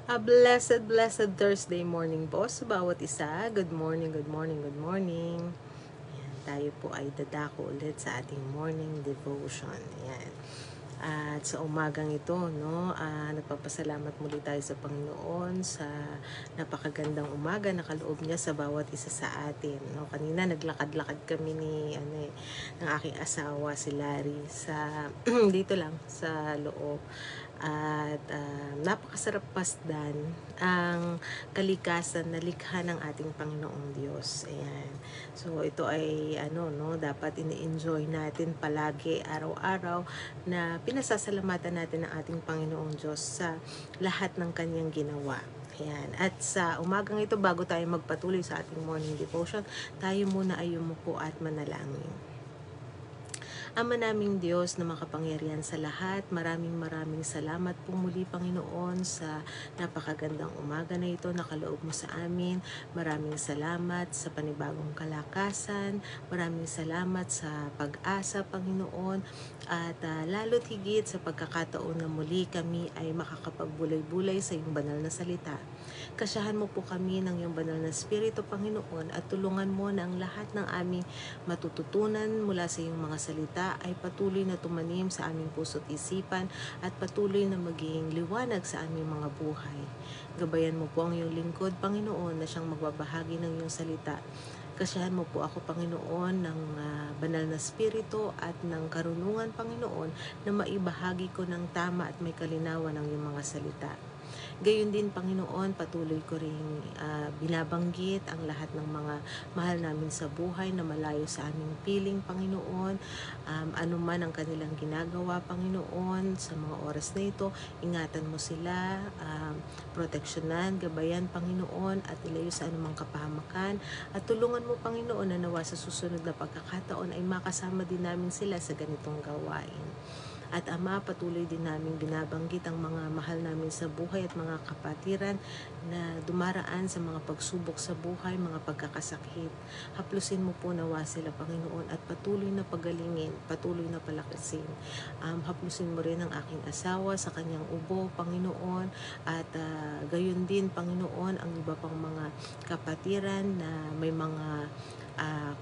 A blessed, blessed Thursday morning po sa bawat isa. Good morning, good morning, good morning. Ayan, tayo po ay dadako ulit sa ating morning devotion. Ayan. At sa umagang ito, no, nagpapasalamat muli tayo sa Panginoon sa napakagandang umaga na kaloob niya sa bawat isa sa atin. No, kanina naglakad-lakad kami ng aking asawa, si Larry, sa dito lang sa loob. At napakasarap pasdan ang kalikasan na likha ng ating Panginoong Diyos. Ayan. So ito ay dapat ini-enjoy natin palagi araw-araw na pinasasalamatan natin ang ating Panginoong Diyos sa lahat ng kanyang ginawa. Ayan. At sa umagang ito, bago tayo magpatuloy sa ating morning devotion, tayo muna ay yumuko at manalangin. Ama naming Diyos na makapangyarihan sa lahat, maraming salamat po muli Panginoon sa napakagandang umaga na ito na kaloob mo sa amin. Maraming salamat sa panibagong kalakasan, maraming salamat sa pag-asa Panginoon, at lalo't higit sa pagkakataon na muli kami ay makakapagbulay-bulay sa iyong banal na salita. Kasyahan mo po kami ng iyong banal na Espiritu Panginoon at tulungan mo na ang lahat ng aming matututunan mula sa iyong mga salita ay patuloy na tumanim sa aming puso't isipan at patuloy na maging liwanag sa aming mga buhay. Gabayan mo po ang iyong lingkod, Panginoon, na siyang magbabahagi ng iyong salita. Kasiyahan mo po ako, Panginoon, ng banal na spirito at ng karunungan, Panginoon, na maibahagi ko ng tama at may kalinawan ng iyong mga salita. Gayon din, Panginoon, patuloy ko ring binabanggit ang lahat ng mga mahal namin sa buhay na malayo sa aming piling, Panginoon. Ano man ang kanilang ginagawa, Panginoon, sa mga oras na ito, ingatan mo sila, proteksyonan, gabayan, Panginoon, at ilayo sa anumang kapahamakan. At tulungan mo, Panginoon, na nawa sa susunod na pagkakataon ay makasama din namin sila sa ganitong gawain. At Ama, patuloy din namin binabanggit ang mga mahal namin sa buhay at mga kapatiran na dumaraan sa mga pagsubok sa buhay, mga pagkakasakit. Haplusin mo po nawa sila, Panginoon, at patuloy na pagalingin, patuloy na palakasin. Haplusin mo rin ang aking asawa sa kanyang ubo, Panginoon, at gayon din, Panginoon, ang iba pang mga kapatiran na may mga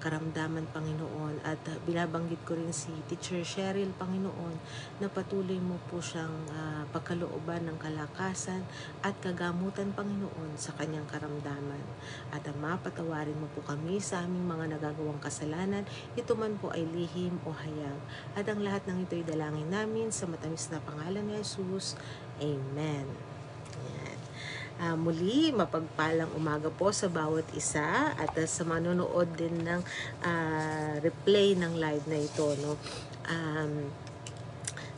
karamdaman, Panginoon. At binabanggit ko rin si Teacher Cheryl, Panginoon, na patuloy mo po siyang pagkalooban ng kalakasan at kagamutan, Panginoon, sa kanyang karamdaman. At Ama, patawarin mo po kami sa aming mga nagagawang kasalanan, ito man po ay lihim o hayag. At ang lahat ng ito ay dalangin namin sa matamis na pangalan ni Jesus. Amen. Ayan. Muli, mapagpalang umaga po sa bawat isa at sa manonood din ng replay ng live na ito. No?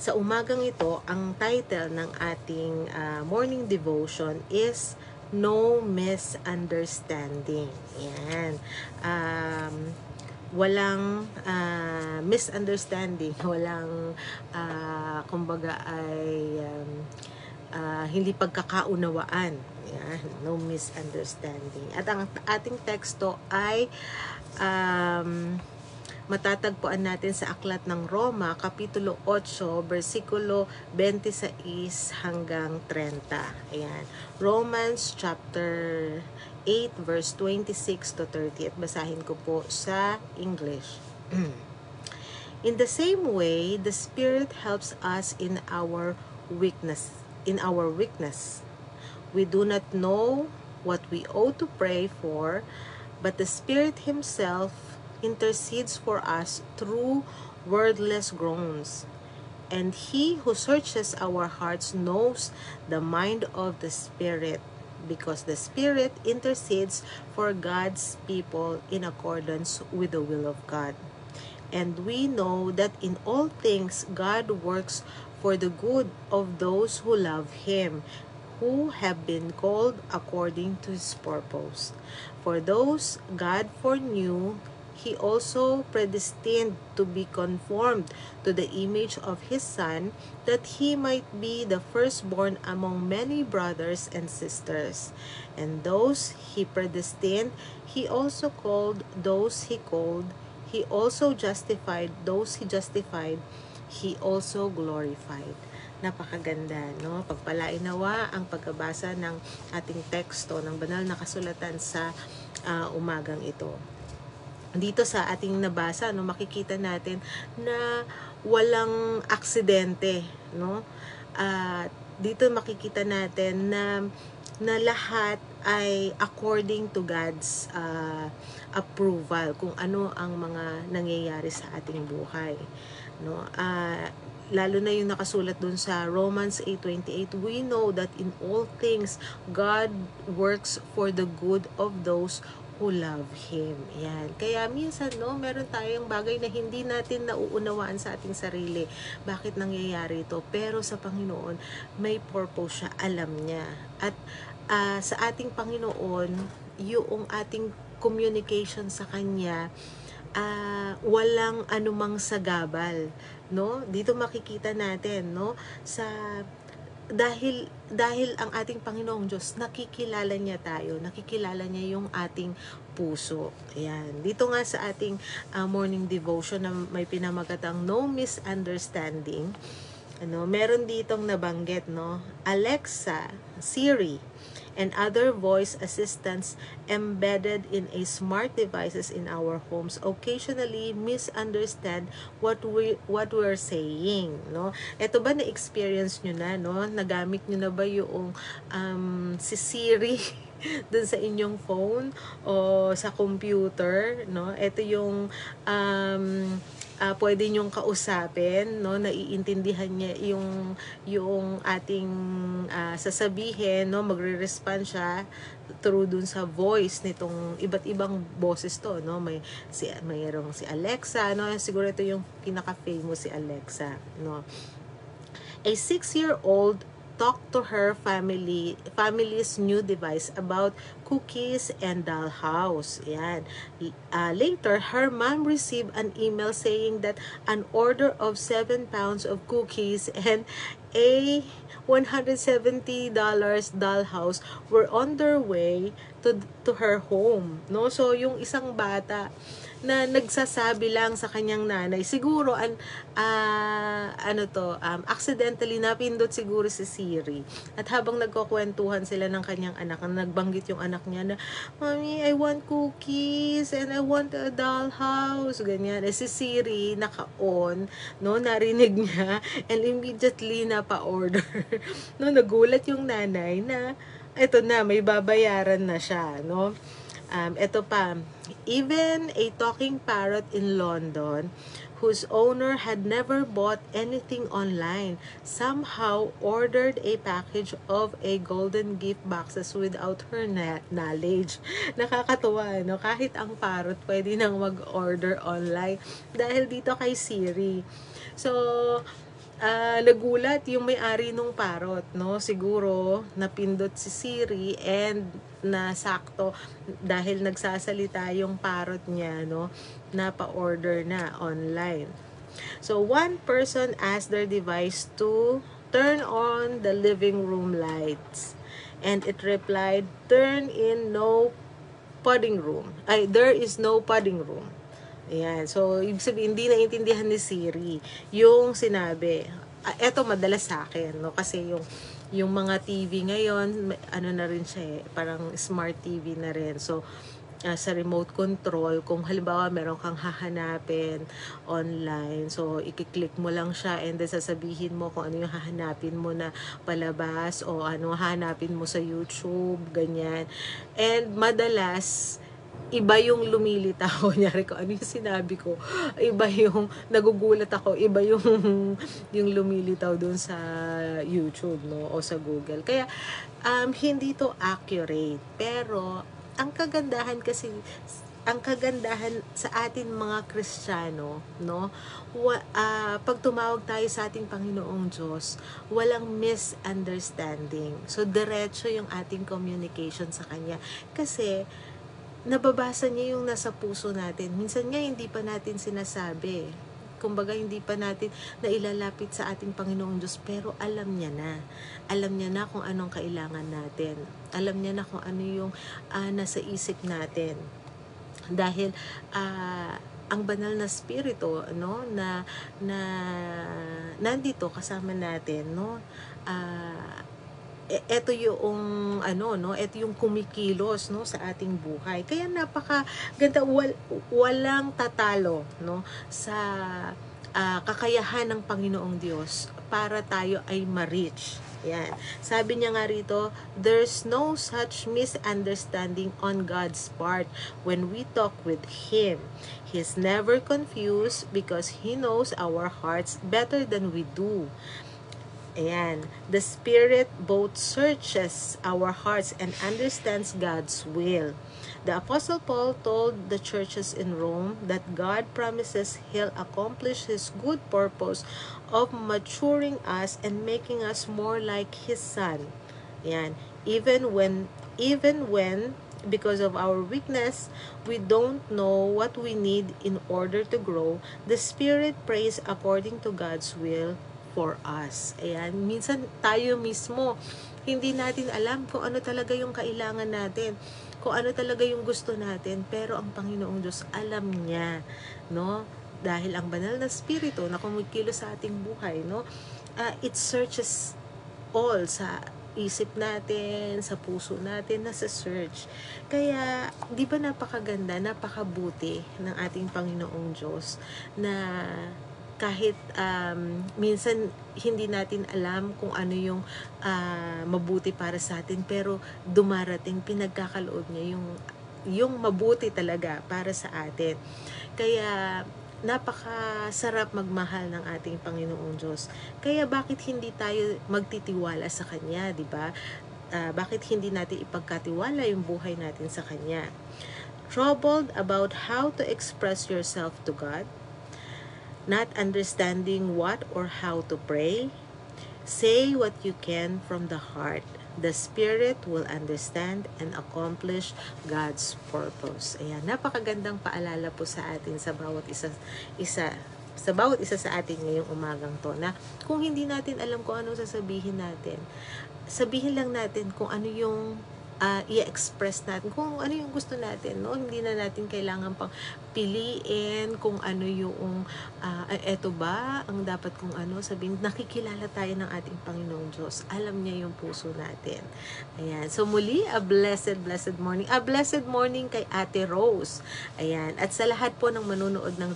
Sa umagang ito, ang title ng ating morning devotion is No Misunderstanding. Yan. Walang misunderstanding, walang kumbaga ay hindi pagkakaunawaan. Yan, no misunderstanding. At ang ating teksto ay matatagpuan natin sa Aklat ng Roma, Kapitulo 8, versikulo 26 hanggang 30. Ayan. Romans chapter 8, verse 26 to 30. At basahin ko po sa English. In the same way, the Spirit helps us in our weakness. We do not know what we ought to pray for, but the Spirit Himself intercedes for us through wordless groans. And He who searches our hearts knows the mind of the Spirit, because the Spirit intercedes for God's people in accordance with the will of God. And we know that in all things God works for the good of those who love Him, who have been called according to His purpose. For those God foreknew, He also predestined to be conformed to the image of His Son, that He might be the firstborn among many brothers and sisters. And those He predestined, He also called. Those He called, He also justified. Those He justified, He also glorified. Napakaganda, no? Pagpalain nawa ang pagkabasa ng ating teksto ng banal na kasulatan sa umagang ito. Dito sa ating nabasa, no, makikita natin na walang aksidente, no? Dito makikita natin na lahat ay according to God's approval kung ano ang mga nangyayari sa ating buhay, no? Lalo na yung nakasulat dun sa Romans 8:28, we know that in all things God works for the good of those who love Him. Yan. Kaya minsan, no, meron tayong bagay na hindi natin nauunawaan sa ating sarili. Bakit nangyayari ito? Pero sa Panginoon, may purpose siya. Alam niya. At sa ating Panginoon, yung ating communication sa Kanya, walang anumang sagabal, no? Dito makikita natin, no, sa dahil ang ating Panginoong Diyos, nakikilala niya tayo, nakikilala niya yung ating puso. Ayan. Dito nga sa ating morning devotion na may pinamagatang no misunderstanding, meron ditong nabanggit, no, Alexa, Siri, and other voice assistants embedded in a smart devices in our homes occasionally misunderstand what we're saying, no? Ito ba na-experience nyo na, no? Nagamit nyo na ba yung si Siri dun sa inyong phone o sa computer, no? Ito yung pwede nyong kausapin, no, naiintindihan niya yung ating sasabihin, no, magre-respond siya through dun sa voice nitong iba't ibang boses to, no, mayroong si Alexa, no, siguro ito yung pinaka-famous si Alexa, no. A 6-year-old talked to her family's new device about cookies and dollhouse. Yan. Later, her mom received an email saying that an order of 7 pounds of cookies and a $170 dollhouse were on their way to her home. No? So, yung isang bata na nagsasabi lang sa kanyang nanay, siguro accidentally napindot siguro si Siri. At habang nagkukwentuhan sila ng kanyang anak, nagbanggit yung anak niya na, Mommy, I want cookies and I want a dollhouse. Ganyan. Si Siri naka-on, no, narinig niya and immediately napa-order. No, nagulat yung nanay na eto na, may babayaran na siya, no? Ito pa, even a talking parrot in London, whose owner had never bought anything online, somehow ordered a package of a golden gift boxes without her knowledge. Nakakatuwa, no? Kahit ang parrot pwede nang mag-order online dahil dito kay Siri. So, nagulat yung may-ari nung parrot, no? Siguro napindot si Siri and nasakto dahil nagsasalita yung parrot niya, no? Napa-order na online. So one person asked their device to turn on the living room lights and it replied, "Turn in no pudding room." There is no pudding room. Ayan. So, ibig sabihin, hindi naintindihan ni Siri yung sinabi. Eto madalas sa akin, no? Kasi yung mga TV ngayon, ano na rin siya parang smart TV na rin. So, sa remote control, kung halimbawa meron kang hahanapin online, so i-click mo lang siya and then sasabihin mo kung ano yung hahanapin mo na palabas o ano hahanapin mo sa YouTube, ganyan. And madalas, iba yung lumilitaw. Kunyari ko, ano yung sinabi ko? Iba yung, nagugulat ako, iba yung lumilitaw dun sa YouTube, no? O sa Google. Kaya, hindi to accurate. Pero, ang kagandahan sa atin mga Kristiyano, no? Pag tumawag tayo sa ating Panginoong Diyos, walang misunderstanding. So, diretso yung ating communication sa Kanya. Kasi, nababasa niya yung nasa puso natin. Minsan nga hindi pa natin sinasabi. Kumbaga hindi pa natin nailalapit sa ating Panginoong Diyos, pero alam niya na. Alam niya na kung anong kailangan natin. Alam niya na kung ano yung nasa isip natin. Dahil ang banal na spirito, no, na nandito kasama natin, no. Eto yung ano, no, eto yung kumikilos, no, sa ating buhay. Kaya napakaganda, walang tatalo, no, sa kakayahan ng Panginoong Diyos para tayo ay ma-reach. Yan. Sabi niya nga rito, there's no such misunderstanding on God's part when we talk with Him. He's never confused because He knows our hearts better than we do. Ayan. The Spirit both searches our hearts and understands God's will. The Apostle Paul told the churches in Rome that God promises He'll accomplish His good purpose of maturing us and making us more like His Son. Ayan. Even when because of our weakness, we don't know what we need in order to grow, the Spirit prays according to God's will for us. Ayan, minsan tayo mismo, hindi natin alam kung ano talaga yung kailangan natin, kung ano talaga yung gusto natin, pero ang Panginoong Diyos alam niya, no? Dahil ang banal na spirito na kumikilos sa ating buhay, no? It searches all sa isip natin, sa puso natin, nasa search. Kaya, di ba napakaganda, napakabuti ng ating Panginoong Diyos na kahit minsan hindi natin alam kung ano yung mabuti para sa atin, pero dumarating, pinagkakaloob niya yung mabuti talaga para sa atin. Kaya napakasarap magmahal ng ating Panginoong Diyos. Kaya bakit hindi tayo magtitiwala sa Kanya, di ba? Bakit hindi natin ipagkatiwala yung buhay natin sa Kanya? Troubled about how to express yourself to God? Not understanding what or how to pray? Say what you can from the heart. The Spirit will understand and accomplish God's purpose. Ayan, napakagandang paalala po sa atin sa bawat isa sa atin ngayong umagang to, na kung hindi natin alam kung ano sasabihin natin, sabihin lang natin kung ano yung i-express natin, kung ano yung gusto natin, no? Hindi na natin kailangan pang piliin kung ano yung eto ba ang dapat kong ano sabihin. Nakikilala tayo ng ating Panginoong Diyos, alam niya yung puso natin. Ayan, so muli, a blessed morning, a blessed morning kay Ate Rose. Ayan, at sa lahat po ng manunood ng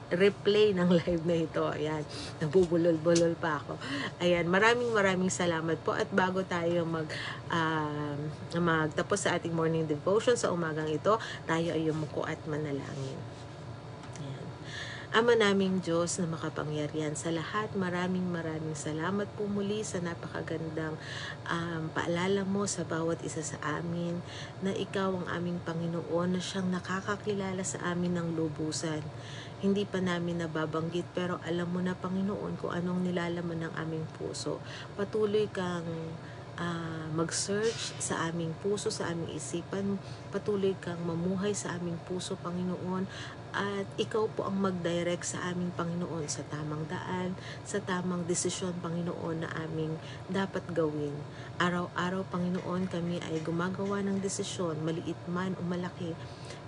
replay ng live na ito. Ayan, nabubulol-bulol pa ako. Ayan, maraming salamat po. At bago tayo magtapos sa ating morning devotion sa umagang ito, tayo ay yumuko at manalangin. Ayan. Ama naming Diyos na makapangyarihan sa lahat, maraming salamat po muli sa napakagandang paalala mo sa bawat isa sa amin, na ikaw ang aming Panginoon, na siyang nakakakilala sa amin ng lubusan. Hindi pa namin nababanggit, pero alam mo na, Panginoon, kung anong nilalaman ng aming puso. Patuloy kang mag-search sa aming puso, sa aming isipan. Patuloy kang mamuhay sa aming puso, Panginoon, at ikaw po ang mag-direct sa aming Panginoon sa tamang daan, sa tamang desisyon, Panginoon, na aming dapat gawin. Araw-araw, Panginoon, kami ay gumagawa ng desisyon, maliit man o malaki,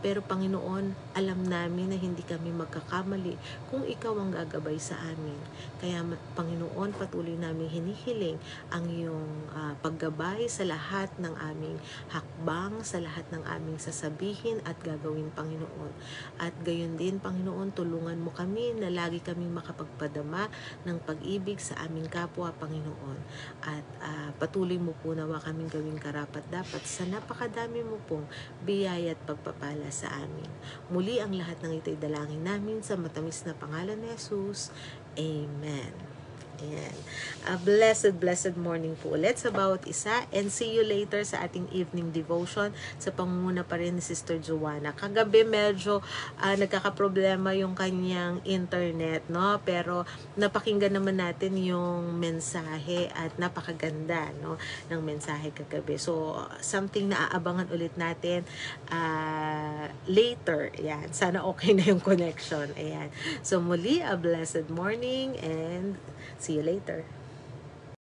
pero Panginoon, alam namin na hindi kami magkakamali kung ikaw ang gagabay sa amin. Kaya Panginoon, patuloy namin hinihiling ang iyong paggabay sa lahat ng aming hakbang, sa lahat ng aming sasabihin at gagawin, Panginoon. At gayon din, Panginoon, tulungan mo kami na lagi kaming makapagpadama ng pag-ibig sa aming kapwa, Panginoon. At patuloy mo po nawa kaming gawing karapat-dapat sa napakadami mo pong biyaya at pagpapala sa amin. Muli, ang lahat ng ito'y dalangin namin sa matamis na pangalan ni Jesus. Amen. Ayan. A blessed morning po ulit sa bawat isa, and see you later sa ating evening devotion sa pangunguna pa rin ni Sister Joanna. Kagabi medyo nagkakaproblema yung kanyang internet, no? Pero napakinggan naman natin yung mensahe at napakaganda, no, ng mensahe kagabi. So something na aabangan ulit natin later. Ayan. Sana okay na yung connection. Ayan. So muli, a blessed morning and see you later.